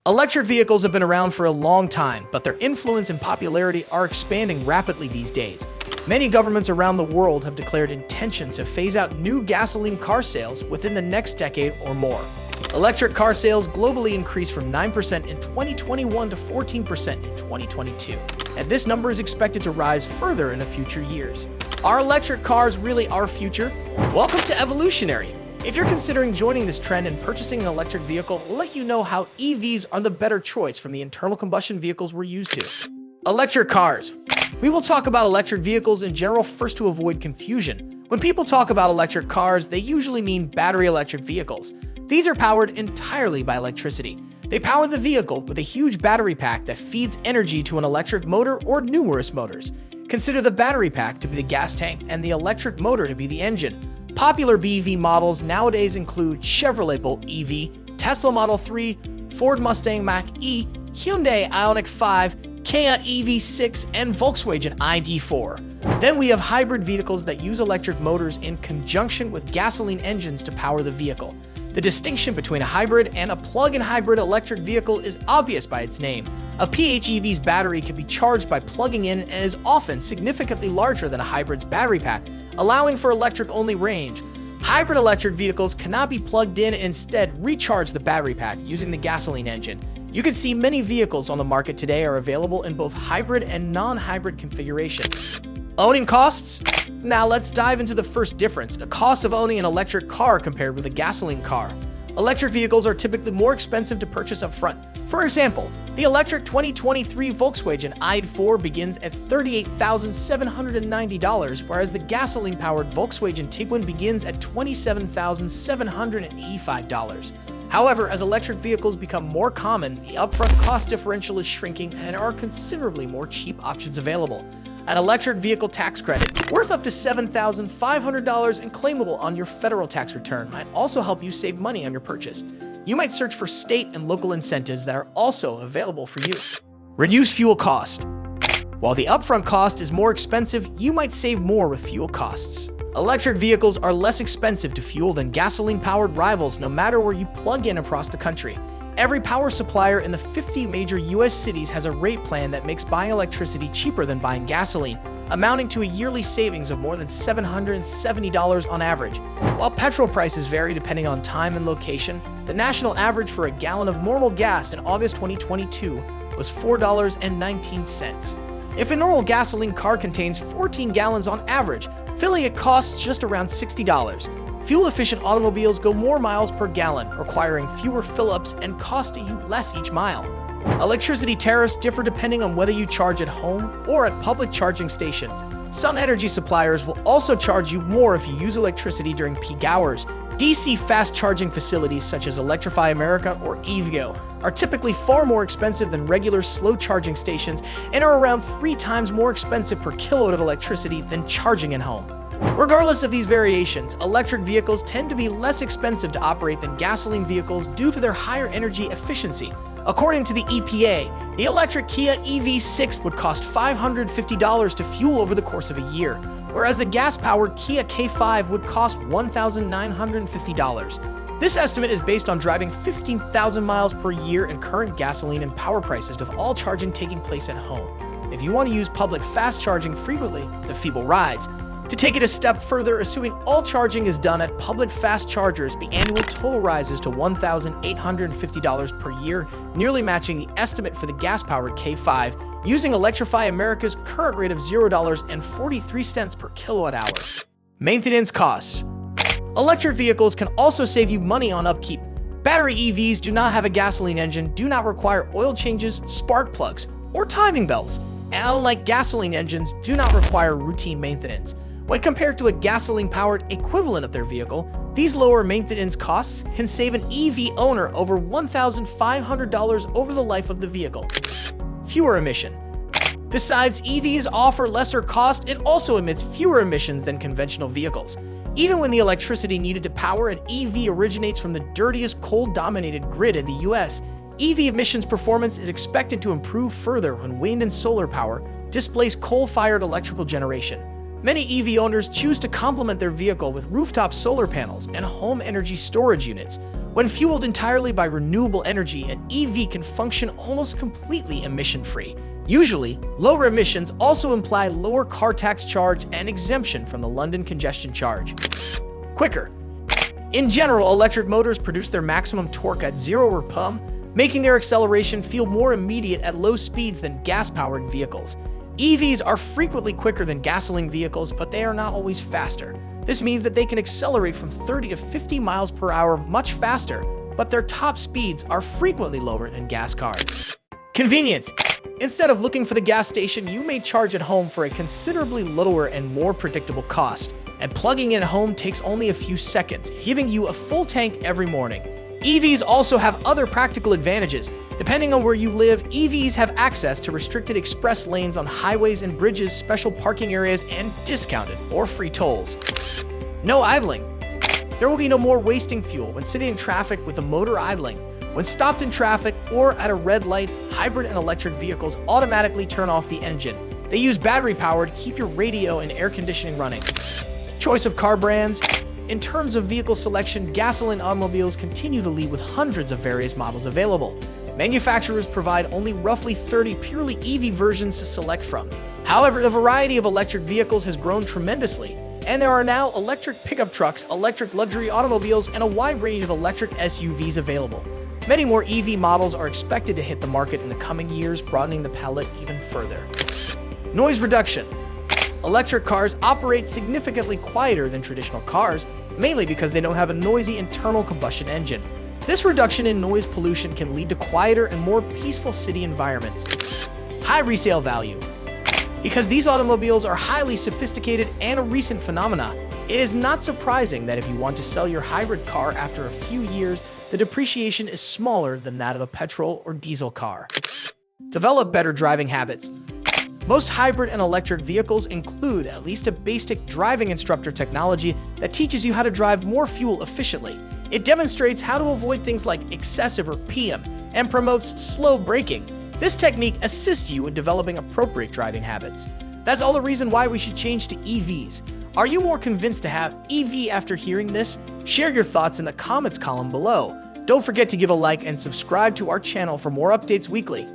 Electric vehicles have been around for a long time, but their influence and popularity are expanding rapidly these days. Many governments around the world have declared intentions to phase out new gasoline car sales within the next decade or more. Electric car sales globally increased from 9% in 2021 to 14% in 2022, and this number is expected to rise further in the future years. Are electric cars really our future? Welcome to Evolutionary. If you're considering joining this trend and purchasing an electric vehicle, we'll let you know how EVs are the better choice from the internal combustion vehicles we're used to. Electric cars. We will talk about electric vehicles in general first to avoid confusion. When people talk about electric cars, they usually mean battery electric vehicles. These are powered entirely by electricity. They power the vehicle with a huge battery pack that feeds energy to an electric motor or numerous motors. Consider the battery pack to be the gas tank and the electric motor to be the engine. Popular BEV models nowadays include Chevrolet Bolt EV, Tesla Model 3, Ford Mustang Mach-E, Hyundai Ioniq 5, Kia EV6, and Volkswagen ID.4. Then we have hybrid vehicles that use electric motors in conjunction with gasoline engines to power the vehicle. The distinction between a hybrid and a plug-in hybrid electric vehicle is obvious by its name. A PHEV's battery can be charged by plugging in and is often significantly larger than a hybrid's battery pack, allowing for electric-only range. Hybrid electric vehicles cannot be plugged in and instead recharge the battery pack using the gasoline engine. You can see many vehicles on the market today are available in both hybrid and non-hybrid configurations. Owning costs? Now let's dive into the first difference, the cost of owning an electric car compared with a gasoline car. Electric vehicles are typically more expensive to purchase up front. For example, the electric 2023 Volkswagen ID.4 begins at $38,790, whereas the gasoline-powered Volkswagen Tiguan begins at $27,785. However, as electric vehicles become more common, the upfront cost differential is shrinking and there are considerably more cheap options available. An electric vehicle tax credit, worth up to $7,500 and claimable on your federal tax return, might also help you save money on your purchase. You might search for state and local incentives that are also available for you. Reduce fuel cost. While the upfront cost is more expensive, you might save more with fuel costs. Electric vehicles are less expensive to fuel than gasoline-powered rivals no matter where you plug in across the country. Every power supplier in the 50 major US cities has a rate plan that makes buying electricity cheaper than buying gasoline, amounting to a yearly savings of more than $770 on average. While petrol prices vary depending on time and location, the national average for a gallon of normal gas in August 2022 was $4.19. If a normal gasoline car contains 14 gallons on average, filling it costs just around $60. Fuel-efficient automobiles go more miles per gallon, requiring fewer fill-ups and costing you less each mile. Electricity tariffs differ depending on whether you charge at home or at public charging stations. Some energy suppliers will also charge you more if you use electricity during peak hours. DC fast charging facilities such as Electrify America or EVgo are typically far more expensive than regular slow charging stations and are around 3 times more expensive per kilowatt of electricity than charging at home. Regardless of these variations, electric vehicles tend to be less expensive to operate than gasoline vehicles due to their higher energy efficiency. According to the EPA, the electric Kia EV6 would cost $550 to fuel over the course of a year, whereas the gas-powered Kia K5 would cost $1,950. This estimate is based on driving 15,000 miles per year and current gasoline and power prices of all charging taking place at home. If you want to use public fast charging frequently, the feeble rides. To take it a step further, assuming all charging is done at public fast chargers, the annual total rises to $1,850 per year, nearly matching the estimate for the gas-powered K5, using Electrify America's current rate of $0.43 per kilowatt hour. Maintenance costs. Electric vehicles can also save you money on upkeep. Battery EVs do not have a gasoline engine, do not require oil changes, spark plugs, or timing belts, and unlike gasoline engines, do not require routine maintenance. When compared to a gasoline-powered equivalent of their vehicle, these lower maintenance costs can save an EV owner over $1,500 over the life of the vehicle. Fewer emission. Besides EVs offer lesser cost, it also emits fewer emissions than conventional vehicles. Even when the electricity needed to power an EV originates from the dirtiest coal-dominated grid in the US, EV emissions performance is expected to improve further when wind and solar power displace coal-fired electrical generation. Many EV owners choose to complement their vehicle with rooftop solar panels and home energy storage units. When fueled entirely by renewable energy, an EV can function almost completely emission-free. Usually, lower emissions also imply lower car tax charge and exemption from the London congestion charge. Quicker. In general, electric motors produce their maximum torque at 0 rpm, making their acceleration feel more immediate at low speeds than gas-powered vehicles. EVs are frequently quicker than gasoline vehicles, but they are not always faster. This means that they can accelerate from 30 to 50 miles per hour much faster, but their top speeds are frequently lower than gas cars. Convenience. Instead of looking for the gas station, you may charge at home for a considerably lower and more predictable cost, and plugging in at home takes only a few seconds, giving you a full tank every morning. EVs also have other practical advantages. Depending on where you live, EVs have access to restricted express lanes on highways and bridges, special parking areas, and discounted or free tolls. No idling. There will be no more wasting fuel when sitting in traffic with the motor idling. When stopped in traffic or at a red light, hybrid and electric vehicles automatically turn off the engine. They use battery power to keep your radio and air conditioning running. Choice of car brands. In terms of vehicle selection, gasoline automobiles continue to lead with hundreds of various models available. Manufacturers provide only roughly 30 purely EV versions to select from. However, the variety of electric vehicles has grown tremendously, and there are now electric pickup trucks, electric luxury automobiles, and a wide range of electric SUVs available. Many more EV models are expected to hit the market in the coming years, broadening the palette even further. Noise reduction. Electric cars operate significantly quieter than traditional cars, mainly because they don't have a noisy internal combustion engine. This reduction in noise pollution can lead to quieter and more peaceful city environments. High resale value. Because these automobiles are highly sophisticated and a recent phenomena, it is not surprising that if you want to sell your hybrid car after a few years, the depreciation is smaller than that of a petrol or diesel car. Develop better driving habits. Most hybrid and electric vehicles include at least a basic driving instructor technology that teaches you how to drive more fuel efficiently. It demonstrates how to avoid things like excessive or PM and promotes slow braking. This technique assists you in developing appropriate driving habits. That's all the reason why we should change to EVs. Are you more convinced to have EV after hearing this? Share your thoughts in the comments column below. Don't forget to give a like and subscribe to our channel for more updates weekly.